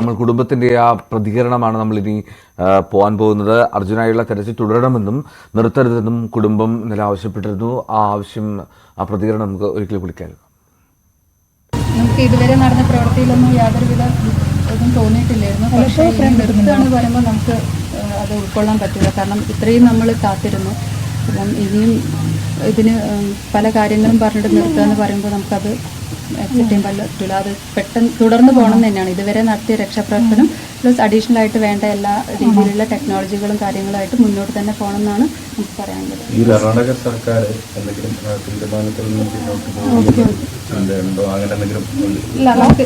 നമ്മൾ കുടുംബത്തിന്റെ ആ പ്രതികരണമാണ് നമ്മൾ ഇനി പോകാൻ പോകുന്നത്. അർജുനായുള്ള തെരച്ചിൽ തുടരണമെന്നും നിർത്തരുതെന്നും കുടുംബം ഇന്നലെ ആവശ്യപ്പെട്ടിരുന്നു. ആ ആവശ്യം, ആ പ്രതികരണം നമുക്ക് ഒരിക്കലും വിളിക്കാം. നമുക്ക് ഇതുവരെ നടന്ന പ്രവൃത്തിയിലൊന്നും യാതൊരുവിധ ഒന്നും തോന്നിയിട്ടില്ലായിരുന്നു. പക്ഷേ നിർത്തുകയെന്ന് പറയുമ്പോൾ നമുക്ക് അത് ഉൾക്കൊള്ളാൻ പറ്റില്ല. കാരണം ഇത്രയും നമ്മൾ കാത്തിരുന്നു. അപ്പം ഇനിയും ഇതിന് പല കാര്യങ്ങളും പറഞ്ഞിട്ട് നിർത്തുക എന്ന് പറയുമ്പോൾ നമുക്കത് അക്സെപ്റ്റ് ചെയ്യാൻ പറ്റില്ല. അത് പെട്ടെന്ന് തുടർന്ന് പോകണം എന്ന് തന്നെയാണ് ഇതുവരെ നടത്തിയ രക്ഷാപ്രവർത്തനം. പ്ലസ് അഡീഷണൽ ആയിട്ട് വേണ്ട എല്ലാ രീതിയിലുള്ള ടെക്നോളജികളും കാര്യങ്ങളായിട്ട് മുന്നോട്ട് തന്നെ പോകണം എന്നാണ് നമുക്ക് പറയാനുള്ളത്. ഈ കർണാടക സർക്കാർ എന്തെങ്കിലും തീരുമാനത്തിൽ നിന്ന് ഇല്ല, നമുക്ക്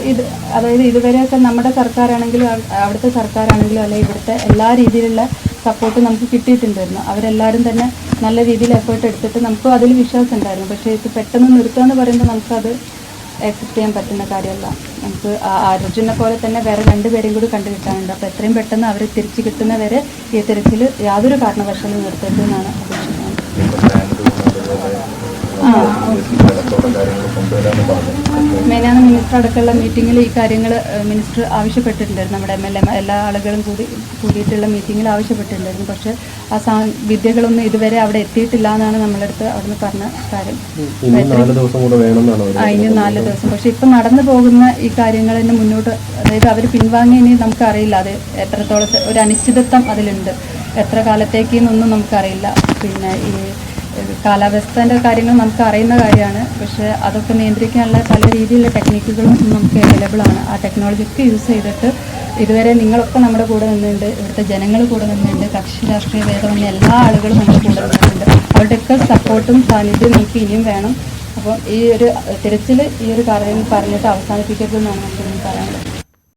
അതായത് ഇതുവരെയൊക്കെ നമ്മുടെ സർക്കാരാണെങ്കിലും അവിടുത്തെ സർക്കാരാണെങ്കിലും അല്ലെങ്കിൽ ഇവിടുത്തെ എല്ലാ രീതിയിലുള്ള സപ്പോർട്ട് നമുക്ക് കിട്ടിയിട്ടുണ്ടായിരുന്നു. അവരെല്ലാവരും തന്നെ നല്ല രീതിയിൽ എഫേർട്ട് എടുത്തിട്ട് നമുക്കും അതിൽ വിശ്വാസം ഉണ്ടായിരുന്നു. പക്ഷേ ഇത് പെട്ടെന്ന് നിർത്തുക എന്ന് പറയുമ്പോൾ നമുക്കത് അക്സെപ്റ്റ് ചെയ്യാൻ പറ്റുന്ന കാര്യമല്ല. നമുക്ക് അർജുനെ പോലെ തന്നെ വേറെ 2 പേരെയും കൂടി കണ്ടു കിട്ടാനുണ്ട്. അപ്പോൾ എത്രയും പെട്ടെന്ന് അവർ തിരിച്ചു കിട്ടുന്നവരെ ഈ തിരച്ചിൽ യാതൊരു കാരണവശാലും നിർത്തരുതെന്നാണ് അപേക്ഷിക്കുന്നത്. മെയിനാണ് മിനിസ്റ്റർ അടക്കമുള്ള മീറ്റിങ്ങിൽ ഈ കാര്യങ്ങൾ മിനിസ്റ്റർ ആവശ്യപ്പെട്ടിട്ടുണ്ടായിരുന്നു. നമ്മുടെ MLA എല്ലാ ആളുകളും കൂടിയിട്ടുള്ള മീറ്റിങ്ങിൽ ആവശ്യപ്പെട്ടിട്ടുണ്ടായിരുന്നു. പക്ഷേ ആ വിദ്യകളൊന്നും ഇതുവരെ അവിടെ എത്തിയിട്ടില്ല എന്നാണ് നമ്മളടുത്ത് അവിടുന്ന് പറഞ്ഞ കാര്യം. ഇനി 4 ദിവസം. പക്ഷെ ഇപ്പം നടന്നു പോകുന്ന ഈ കാര്യങ്ങൾ തന്നെ മുന്നോട്ട്, അതായത് അവർ പിൻവാങ്ങി ഇനി നമുക്കറിയില്ല അത് എത്രത്തോളം ഒരു അനിശ്ചിതത്വം അതിലുണ്ട്. എത്ര കാലത്തേക്കെന്നൊന്നും നമുക്കറിയില്ല. പിന്നെ ഈ കാലാവസ്ഥേൻ്റെ കാര്യങ്ങൾ നമുക്ക് അറിയുന്ന കാര്യമാണ്. പക്ഷേ അതൊക്കെ നിയന്ത്രിക്കാനുള്ള പല രീതിയിലുള്ള ടെക്നിക്കുകളും നമുക്ക് അവൈലബിൾ ആണ്. ആ ടെക്നോളജിക്ക് യൂസ് ചെയ്തിട്ട് ഇതുവരെ നിങ്ങളൊക്കെ നമ്മുടെ കൂടെ നിന്നുണ്ട്, ഇവിടുത്തെ ജനങ്ങൾ കൂടെ നിന്നുണ്ട്, കക്ഷി രാഷ്ട്രീയ ഭേദമന്യേ എല്ലാ ആളുകളും നമ്മുടെ കൂടെ നിന്നുണ്ട്. അവരുടെയൊക്കെ സപ്പോർട്ടും സാന്നിധ്യവും നമുക്ക് ഇനിയും വേണം. അപ്പം ഈ ഒരു തിരച്ചിൽ ഈ ഒരു കാര്യം പറഞ്ഞിട്ട് അവസാനിപ്പിക്കരുതെന്നാണ് നമുക്ക്